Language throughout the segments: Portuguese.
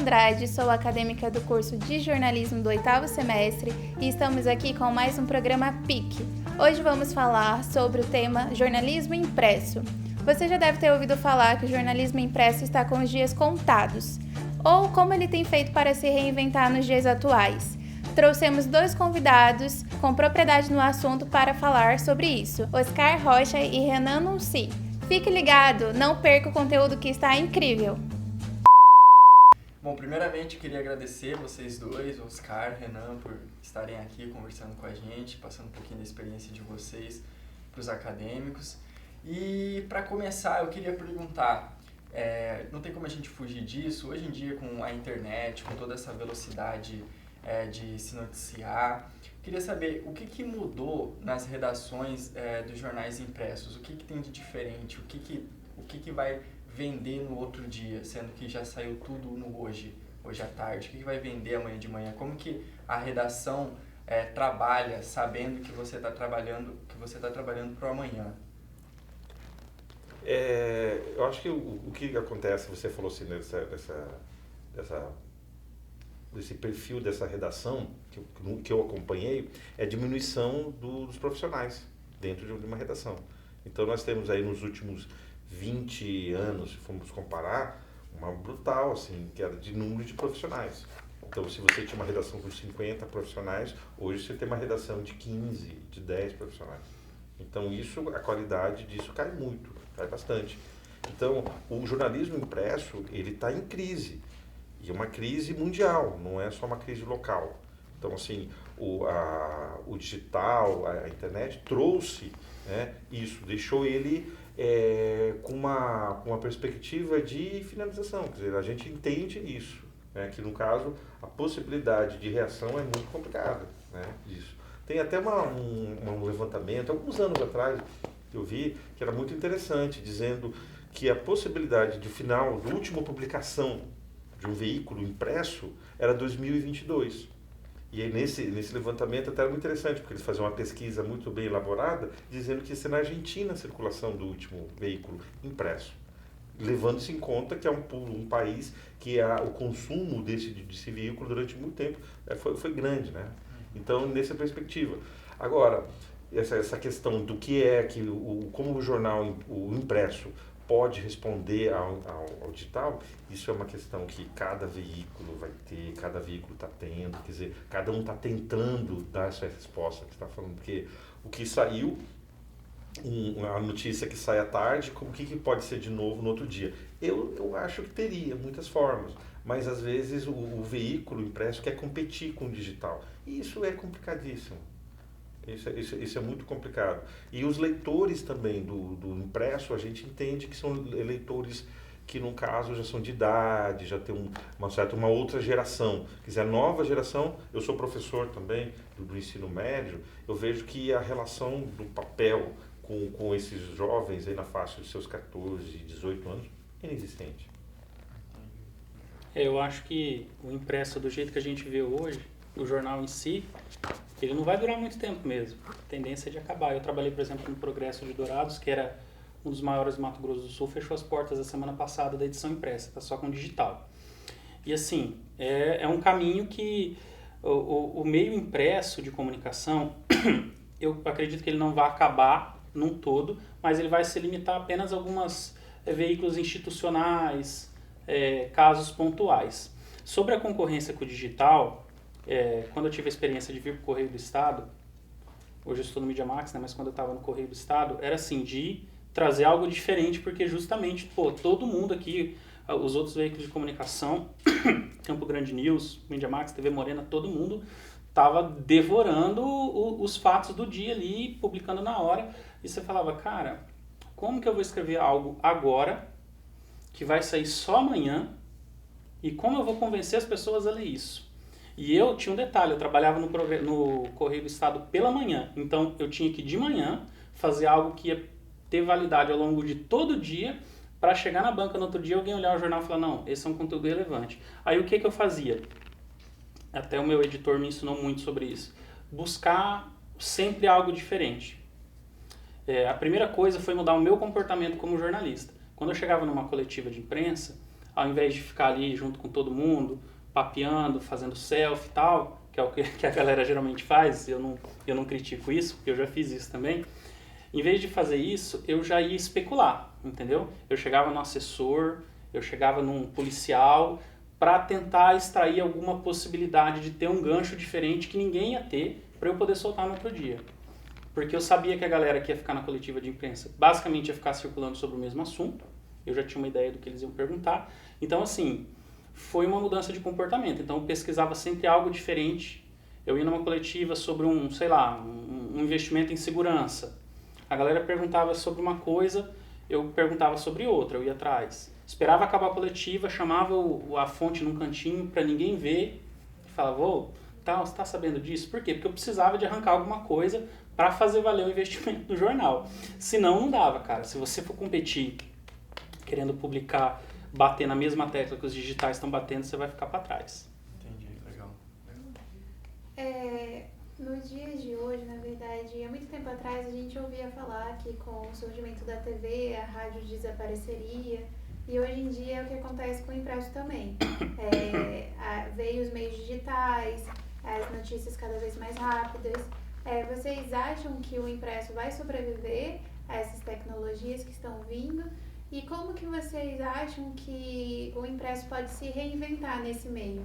Andrade, sou acadêmica do curso de jornalismo do 8º semestre e estamos aqui com mais um programa PIC. Hoje vamos falar sobre o tema jornalismo impresso. Você já deve ter ouvido falar que o jornalismo impresso está com os dias contados, ou como ele tem feito para se reinventar nos dias atuais. Trouxemos dois convidados com propriedade no assunto para falar sobre isso, Oscar Rocha e Renan Nunci. Fique ligado, não perca o conteúdo que está incrível! Bom, primeiramente queria agradecer vocês dois, Oscar e Renan, por estarem aqui conversando com a gente, passando um pouquinho da experiência de vocês para os acadêmicos. E para começar, eu queria perguntar, não tem como a gente fugir disso, hoje em dia com a internet, com toda essa velocidade de se noticiar, queria saber o que mudou nas redações dos jornais impressos, o que tem de diferente, o que vai vender no outro dia, sendo que já saiu tudo no hoje à tarde, o que vai vender amanhã de manhã, como que a redação trabalha sabendo que você está trabalhando para o amanhã? Eu acho que o que acontece, você falou assim, desse perfil dessa redação que eu acompanhei, é a diminuição dos profissionais dentro de uma redação. Então nós temos aí nos últimos 20 anos, se formos comparar, uma brutal assim, queda de número de profissionais. Então se você tinha uma redação com 50 profissionais, hoje você tem uma redação de 15, de 10 profissionais. Então a qualidade disso cai muito, cai bastante. Então o jornalismo impresso, ele está em crise. E é uma crise mundial, não é só uma crise local. Então, assim, o digital, a internet trouxe isso, deixou ele com uma perspectiva de finalização. Quer dizer, a gente entende isso, que no caso a possibilidade de reação é muito complicada, disso. Tem até um levantamento, alguns anos atrás, que eu vi, que era muito interessante, dizendo que a possibilidade de final, da última publicação de um veículo impresso era 2022. E aí nesse levantamento até era muito interessante, porque eles faziam uma pesquisa muito bem elaborada, dizendo que ia ser na Argentina a circulação do último veículo impresso, levando-se em conta que é um país que o consumo desse veículo durante muito tempo foi grande, né? Então, nessa perspectiva. Agora, essa questão do como o jornal, o impresso, pode responder ao digital, isso é uma questão que cada veículo vai ter, cada veículo está tendo, quer dizer, cada um está tentando dar essa resposta que está falando, porque o que saiu, a notícia que sai à tarde, o que pode ser de novo no outro dia? Eu acho que teria muitas formas, mas às vezes o veículo impresso quer competir com o digital, e isso é complicadíssimo. Isso é muito complicado. E os leitores também do impresso, a gente entende que são leitores que, no caso, já são de idade, já tem uma outra geração. Quer dizer, a nova geração, eu sou professor também do ensino médio, eu vejo que a relação do papel com esses jovens aí na faixa dos seus 14, 18 anos é inexistente. Eu acho que o impresso, do jeito que a gente vê hoje, o jornal em si, ele não vai durar muito tempo mesmo. A tendência é de acabar. Eu trabalhei, por exemplo, no Progresso de Dourados, que era um dos maiores do Mato Grosso do Sul, fechou as portas a semana passada da edição impressa, está só com digital. E assim, é um caminho que o meio impresso de comunicação, eu acredito que ele não vai acabar num todo, mas ele vai se limitar apenas a alguns veículos institucionais, casos pontuais. Sobre a concorrência com o digital, quando eu tive a experiência de vir para o Correio do Estado, hoje eu estou no Media Max, mas quando eu estava no Correio do Estado, era assim, de trazer algo diferente, porque justamente, todo mundo aqui, os outros veículos de comunicação, Campo Grande News, Media Max, TV Morena, todo mundo estava devorando os fatos do dia ali, publicando na hora, e você falava, cara, como que eu vou escrever algo agora, que vai sair só amanhã, e como eu vou convencer as pessoas a ler isso? E eu tinha um detalhe, eu trabalhava no Correio do Estado pela manhã, então eu tinha que de manhã fazer algo que ia ter validade ao longo de todo o dia, para chegar na banca no outro dia, alguém olhar o jornal e falar, não, esse é um conteúdo relevante. Aí o que eu fazia? Até o meu editor me ensinou muito sobre isso. Buscar sempre algo diferente. A primeira coisa foi mudar o meu comportamento como jornalista. Quando eu chegava numa coletiva de imprensa, ao invés de ficar ali junto com todo mundo, papeando, fazendo selfie e tal, que é o que a galera geralmente faz, eu não critico isso, porque eu já fiz isso também. Em vez de fazer isso, eu já ia especular, entendeu? Eu chegava no assessor, eu chegava num policial, para tentar extrair alguma possibilidade de ter um gancho diferente que ninguém ia ter para eu poder soltar no outro dia. Porque eu sabia que a galera que ia ficar na coletiva de imprensa basicamente ia ficar circulando sobre o mesmo assunto, eu já tinha uma ideia do que eles iam perguntar. Então, assim, foi uma mudança de comportamento. Então, eu pesquisava sempre algo diferente. Eu ia numa coletiva sobre um investimento em segurança. A galera perguntava sobre uma coisa, eu perguntava sobre outra, eu ia atrás. Esperava acabar a coletiva, chamava a fonte num cantinho para ninguém ver e falava, você tá sabendo disso? Por quê? Porque eu precisava de arrancar alguma coisa para fazer valer o investimento do jornal. Senão não dava, cara. Se você for competir querendo publicar, bater na mesma tecla que os digitais estão batendo, você vai ficar para trás. Entendi, legal. Nos dias de hoje, na verdade, há muito tempo atrás a gente ouvia falar que com o surgimento da TV, a rádio desapareceria. E hoje em dia é o que acontece com o impresso também. Veio os meios digitais, as notícias cada vez mais rápidas. Vocês acham que o impresso vai sobreviver a essas tecnologias que estão vindo? E como que vocês acham que o impresso pode se reinventar nesse meio?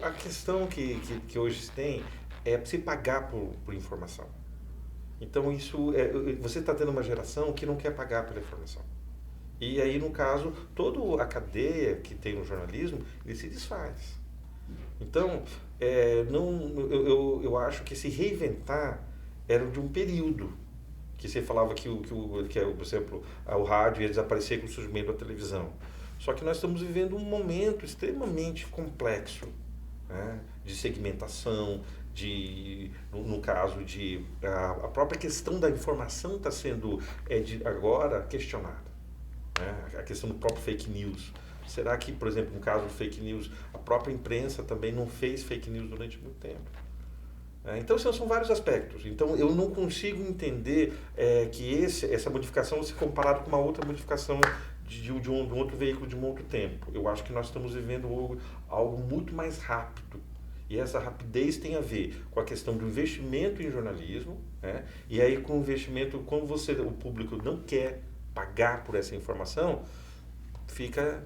A questão que hoje se tem é se pagar por informação. Então, você está tendo uma geração que não quer pagar pela informação. E aí, no caso, toda a cadeia que tem no jornalismo, ele se desfaz. Então, eu acho que se reinventar era de um período que você falava que, por exemplo, o rádio ia desaparecer com o surgimento da televisão. Só que nós estamos vivendo um momento extremamente complexo, né, de segmentação, no caso de a própria questão da informação está sendo agora questionada, né? A questão do próprio fake news. Será que, por exemplo, no caso do fake news, a própria imprensa também não fez fake news durante muito tempo? Então, são vários aspectos. Então, eu não consigo entender que essa modificação se comparada com uma outra modificação de um outro veículo de um outro tempo. Eu acho que nós estamos vivendo algo muito mais rápido. E essa rapidez tem a ver com a questão do investimento em jornalismo, né? E aí com o investimento, quando o público não quer pagar por essa informação, fica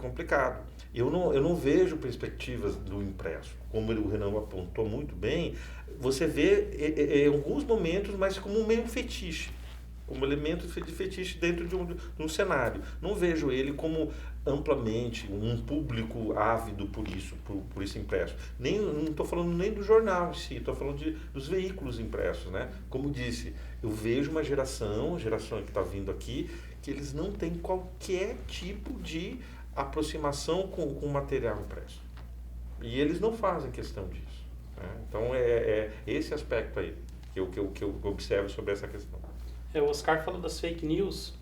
complicado. Eu não vejo perspectivas do impresso. Como o Renan apontou muito bem, você vê em alguns momentos, mas como um meio fetiche, como elemento de fetiche dentro de um cenário. Não vejo ele como amplamente um público ávido por isso impresso. Não estou falando nem do jornal em si, estou falando dos veículos impressos, né? Como disse, eu vejo uma geração que está vindo aqui, que eles não têm qualquer tipo de aproximação com o material impresso. E eles não fazem questão disso, né? Então, esse aspecto aí que eu observo sobre essa questão. O Oscar falou das fake news,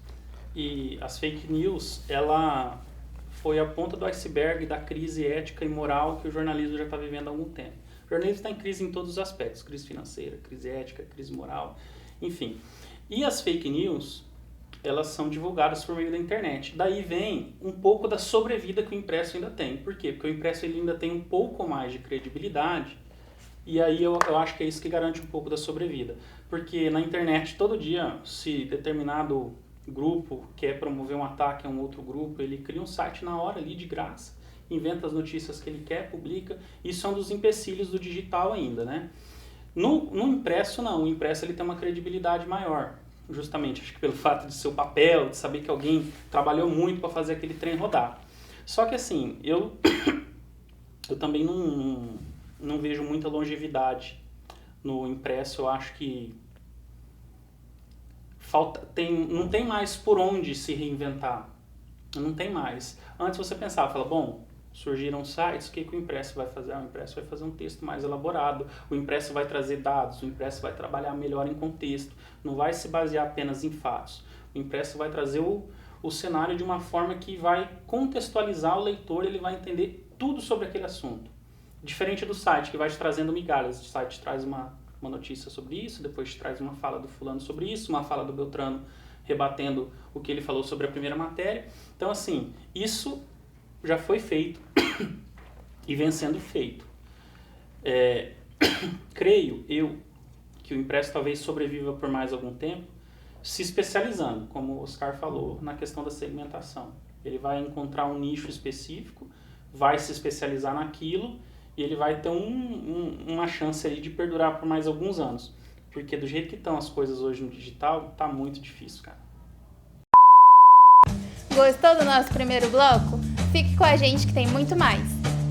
e as fake news, ela foi a ponta do iceberg da crise ética e moral que o jornalismo já está vivendo há algum tempo. O jornalismo está em crise em todos os aspectos, crise financeira, crise ética, crise moral, enfim. E as fake news, elas são divulgadas por meio da internet. Daí vem um pouco da sobrevida que o impresso ainda tem. Por quê? Porque o impresso ele ainda tem um pouco mais de credibilidade, e aí eu acho que é isso que garante um pouco da sobrevida. Porque na internet, todo dia, se determinado grupo quer promover um ataque a um outro grupo, ele cria um site na hora ali de graça, inventa as notícias que ele quer, publica. Isso é um dos empecilhos do digital ainda, né? No impresso, não. O impresso ele tem uma credibilidade maior. Justamente, acho que pelo fato de ser o papel, de saber que alguém trabalhou muito para fazer aquele trem rodar. Só que assim, eu também não vejo muita longevidade no impresso. Eu acho que não tem mais por onde se reinventar. Não tem mais. Antes você pensava, bom, surgiram sites, o que o impresso vai fazer? O impresso vai fazer um texto mais elaborado, o impresso vai trazer dados, o impresso vai trabalhar melhor em contexto, não vai se basear apenas em fatos. O impresso vai trazer o cenário de uma forma que vai contextualizar o leitor, ele vai entender tudo sobre aquele assunto. Diferente do site, que vai te trazendo migalhas. O site traz uma notícia sobre isso, depois te traz uma fala do fulano sobre isso, uma fala do Beltrano rebatendo o que ele falou sobre a primeira matéria. Então, assim, isso já foi feito e vem sendo feito. Creio eu que o impresso talvez sobreviva por mais algum tempo, se especializando, como o Oscar falou, na questão da segmentação. Ele vai encontrar um nicho específico, vai se especializar naquilo e ele vai ter uma chance aí de perdurar por mais alguns anos. Porque do jeito que estão as coisas hoje no digital, tá muito difícil, cara. Gostou do nosso primeiro bloco? Fique com a gente que tem muito mais.